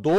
2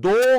2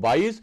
22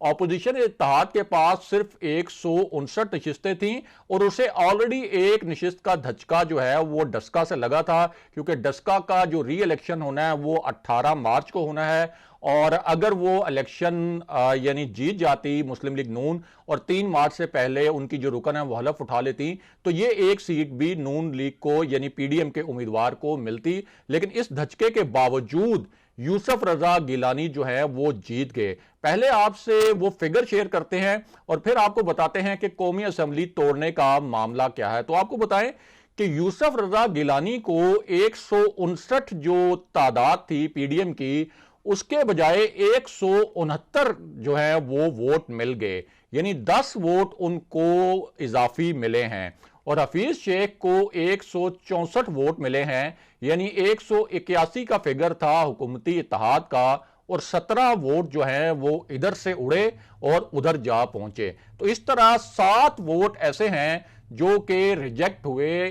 opposition اتحاد کے پاس صرف 159 نشستیں تھیں اور اسے آلریڈی ایک نشست کا دھچکا جو ہے وہ ڈسکا سے لگا تھا، کیونکہ ڈسکا کا جو ری الیکشن ہونا ہے وہ 18 مارچ کو ہونا ہے، اور اگر وہ الیکشن یعنی جیت جاتی مسلم لیگ نون اور 3 مارچ سے پہلے ان کی جو رکن ہے وہ حلف اٹھا لیتی تو یہ ایک سیٹ بھی نون لیگ کو یعنی پی ڈی ایم کے امیدوار کو ملتی، لیکن اس دھچکے کے باوجود یوسف رضا گیلانی جو ہے وہ جیت گئے۔ پہلے آپ سے وہ فگر شیئر کرتے ہیں اور پھر آپ کو بتاتے ہیں کہ قومی اسمبلی توڑنے کا معاملہ کیا ہے۔ تو آپ کو بتائیں کہ یوسف رضا گیلانی کو 159 جو تعداد تھی پی ڈی ایم کی، اس کے بجائے 169 جو ہے وہ ووٹ مل گئے، یعنی 10 ووٹ ان کو اضافی ملے ہیں، اور حفیظ شیخ کو 164 ووٹ ملے ہیں، یعنی 181 کا فگر تھا حکومتی اتحاد کا، اور 17 ووٹ جو ہیں وہ ادھر سے اڑے اور ادھر جا پہنچے۔ تو اس طرح 7 ووٹ ایسے ہیں جو کہ ریجیکٹ ہوئے،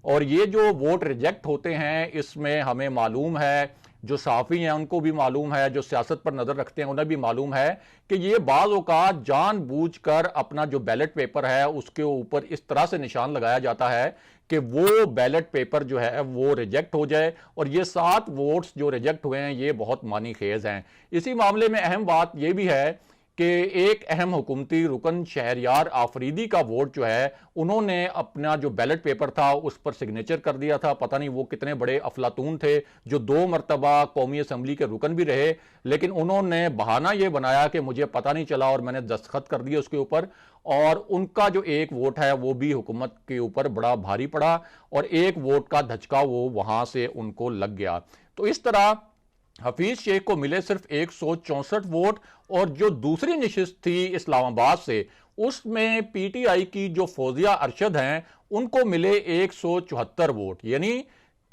اور یہ جو ووٹ ریجیکٹ ہوتے ہیں اس میں ہمیں معلوم ہے، جو صحافی ہیں ان کو بھی معلوم ہے، جو سیاست پر نظر رکھتے ہیں انہیں بھی معلوم ہے کہ یہ بعض اوقات جان بوجھ کر اپنا جو بیلٹ پیپر ہے اس کے اوپر اس طرح سے نشان لگایا جاتا ہے کہ وہ بیلٹ پیپر جو ہے وہ ریجیکٹ ہو جائے، اور یہ 7 ووٹس جو ریجیکٹ ہوئے ہیں یہ بہت معنی خیز ہیں۔ اسی معاملے میں اہم بات یہ بھی ہے کہ ایک اہم حکومتی رکن شہریار آفریدی کا ووٹ جو ہے انہوں نے اپنا جو بیلٹ پیپر تھا اس پر سگنیچر کر دیا تھا۔ پتہ نہیں وہ کتنے بڑے افلاطون تھے جو 2 مرتبہ قومی اسمبلی کے رکن بھی رہے، لیکن انہوں نے بہانہ یہ بنایا کہ مجھے پتہ نہیں چلا اور میں نے دستخط کر دیے اس کے اوپر، اور ان کا جو ایک ووٹ ہے وہ بھی حکومت کے اوپر بڑا بھاری پڑا، اور ایک ووٹ کا دھچکا وہ وہاں سے ان کو لگ گیا۔ تو اس طرح حفیظ شیخ کو ملے صرف 164 ووٹ، اور جو دوسری نشست تھی اسلام آباد سے اس میں پی ٹی آئی کی جو فوزیہ ارشد ہیں ان کو ملے 174 ووٹ، یعنی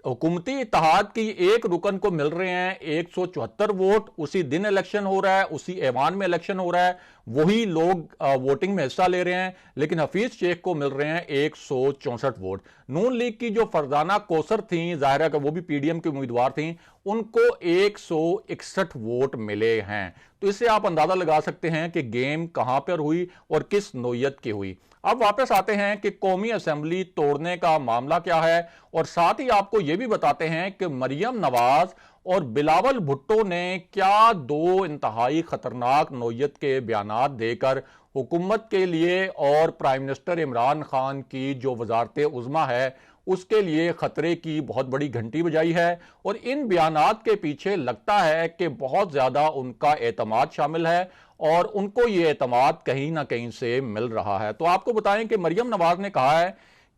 حکومتی اتحاد کی ایک رکن کو مل رہے ہیں 174 ووٹ، اسی دن الیکشن ہو رہا ہے، اسی ایوان میں الیکشن ہو رہا ہے، وہی لوگ ووٹنگ میں حصہ لے رہے ہیں، لیکن حفیظ شیخ کو مل رہے ہیں 164 ووٹ۔ نون لیگ کی جو فرزانہ کوثر تھیں، ظاہر ہے کہ وہ بھی پی ڈی ایم کی امیدوار تھیں، ان کو 161 ووٹ ملے ہیں۔ تو اس سے آپ اندازہ لگا سکتے ہیں کہ گیم کہاں پر ہوئی اور کس نوعیت کی ہوئی۔ اب واپس آتے ہیں کہ قومی اسمبلی توڑنے کا معاملہ کیا ہے، اور ساتھ ہی آپ کو یہ بھی بتاتے ہیں کہ مریم نواز اور بلاول بھٹو نے کیا 2 انتہائی خطرناک نوعیت کے بیانات دے کر حکومت کے لیے اور پرائم منسٹر عمران خان کی جو وزارت عظمیٰ ہے اس کے لیے خطرے کی بہت بڑی گھنٹی بجائی ہے، اور ان بیانات کے پیچھے لگتا ہے کہ بہت زیادہ ان کا اعتماد شامل ہے، اور ان کو یہ اعتماد کہیں نہ کہیں سے مل رہا ہے۔ تو آپ کو بتائیں کہ مریم نواز نے کہا ہے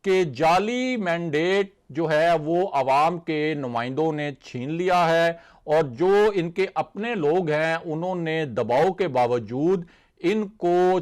کہ جعلی مینڈیٹ جو ہے وہ عوام کے نمائندوں نے چھین لیا ہے، اور جو ان کے اپنے لوگ ہیں انہوں نے دباؤ کے باوجود ان کو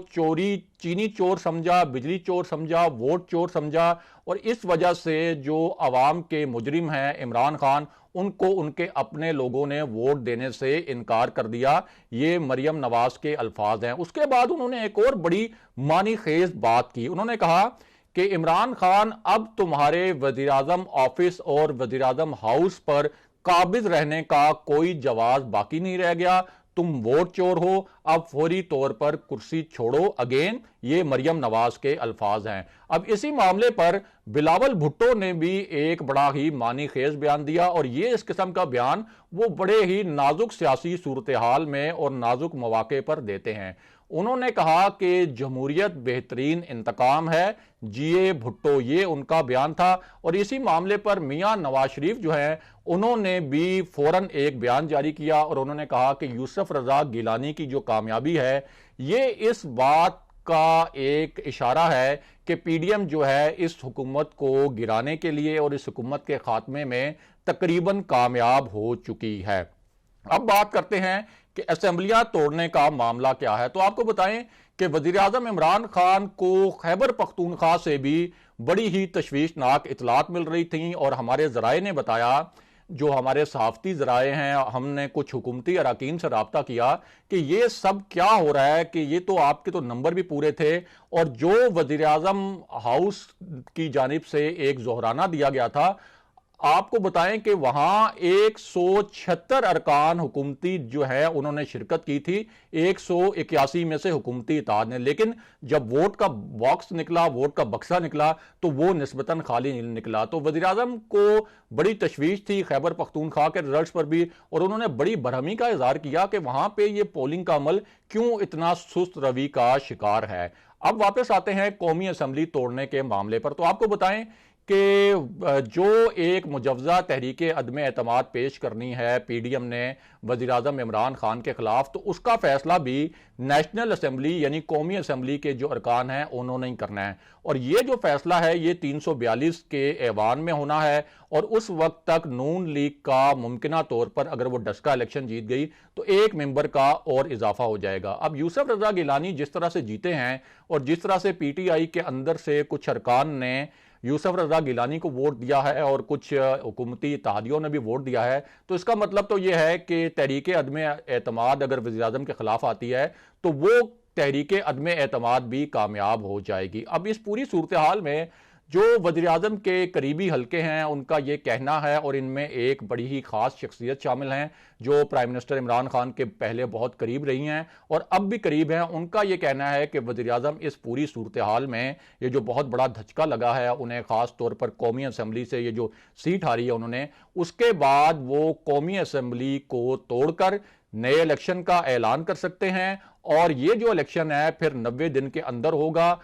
چینی چور سمجھا، بجلی چور سمجھا، ووٹ چور سمجھا، اور اس وجہ سے جو عوام کے مجرم ہیں عمران خان ان کو ان کے اپنے لوگوں نے ووٹ دینے سے انکار کر دیا۔ یہ مریم نواز کے الفاظ ہیں۔ اس کے بعد انہوں نے ایک اور بڑی معنی خیز بات کی، انہوں نے کہا کہ عمران خان اب تمہارے وزیراعظم آفس اور وزیراعظم ہاؤس پر قابض رہنے کا کوئی جواز باقی نہیں رہ گیا، تم ووٹ چور ہو، اب فوری طور پر کرسی چھوڑو اگین۔ یہ مریم نواز کے الفاظ ہیں۔ اب اسی معاملے پر بلاول بھٹو نے بھی ایک بڑا ہی معنی خیز بیان دیا، اور یہ اس قسم کا بیان وہ بڑے ہی نازک سیاسی صورتحال میں اور نازک مواقع پر دیتے ہیں۔ انہوں نے کہا کہ جمہوریت بہترین انتقام ہے، جیے بھٹو، یہ ان کا بیان تھا۔ اور اسی معاملے پر میاں نواز شریف جو ہیں انہوں نے بھی فوراً ایک بیان جاری کیا، اور انہوں نے کہا کہ یوسف رضا گیلانی کی جو کامیابی ہے یہ اس بات کا ایک اشارہ ہے کہ پی ڈی ایم جو ہے اس حکومت کو گرانے کے لیے اور اس حکومت کے خاتمے میں تقریباً کامیاب ہو چکی ہے۔ اب بات کرتے ہیں کہ اسمبلیاں توڑنے کا معاملہ کیا ہے۔ تو آپ کو بتائیں کہ وزیراعظم عمران خان کو خیبر پختونخوا سے بھی بڑی ہی تشویشناک اطلاعات مل رہی تھیں، اور ہمارے ذرائع نے بتایا، جو ہمارے صحافتی ذرائع ہیں، ہم نے کچھ حکومتی اراکین سے رابطہ کیا کہ یہ سب کیا ہو رہا ہے، کہ یہ تو آپ کے تو نمبر بھی پورے تھے، اور جو وزیراعظم ہاؤس کی جانب سے ایک ظہرانہ دیا گیا تھا آپ کو بتائیں کہ وہاں 176 ارکان حکومتی جو ہے انہوں نے شرکت کی تھی 181 میں سے حکومتی اتحاد نے، لیکن جب ووٹ کا باکس نکلا، ووٹ کا بکسہ نکلا تو وہ نسبتاً خالی نکلا۔ تو وزیر اعظم کو بڑی تشویش تھی خیبر پختونخوا کے رزلٹس پر بھی، اور انہوں نے بڑی برہمی کا اظہار کیا کہ وہاں پہ یہ پولنگ کا عمل کیوں اتنا سست روی کا شکار ہے۔ اب واپس آتے ہیں قومی اسمبلی توڑنے کے معاملے پر۔ تو آپ کو بتائیں کہ جو ایک مجوزہ تحریک عدم اعتماد پیش کرنی ہے پی ڈی ایم نے وزیر اعظم عمران خان کے خلاف، تو اس کا فیصلہ بھی نیشنل اسمبلی یعنی قومی اسمبلی کے جو ارکان ہیں انہوں نے ہی کرنا ہے، اور یہ جو فیصلہ ہے یہ 342 کے ایوان میں ہونا ہے، اور اس وقت تک نون لیگ کا ممکنہ طور پر اگر وہ ڈسکا الیکشن جیت گئی تو ایک ممبر کا اور اضافہ ہو جائے گا۔ اب یوسف رضا گیلانی جس طرح سے جیتے ہیں اور جس طرح سے پی ٹی آئی کے اندر سے کچھ ارکان نے یوسف رضا گیلانی کو ووٹ دیا ہے اور کچھ حکومتی اتحادیوں نے بھی ووٹ دیا ہے، تو اس کا مطلب تو یہ ہے کہ تحریک عدم اعتماد اگر وزیر اعظم کے خلاف آتی ہے تو وہ تحریک عدم اعتماد بھی کامیاب ہو جائے گی۔ اب اس پوری صورتحال میں جو وزیر اعظم کے قریبی حلقے ہیں ان کا یہ کہنا ہے، اور ان میں ایک بڑی ہی خاص شخصیت شامل ہیں جو پرائم منسٹر عمران خان کے پہلے بہت قریب رہی ہیں اور اب بھی قریب ہیں، ان کا یہ کہنا ہے کہ وزیر اعظم اس پوری صورتحال میں یہ جو بہت بڑا دھچکا لگا ہے انہیں، خاص طور پر قومی اسمبلی سے یہ جو سیٹ ہاری ہے انہوں نے، اس کے بعد وہ قومی اسمبلی کو توڑ کر نئے الیکشن کا اعلان کر سکتے ہیں، اور یہ جو الیکشن ہے پھر 90 دن کے اندر ہوگا،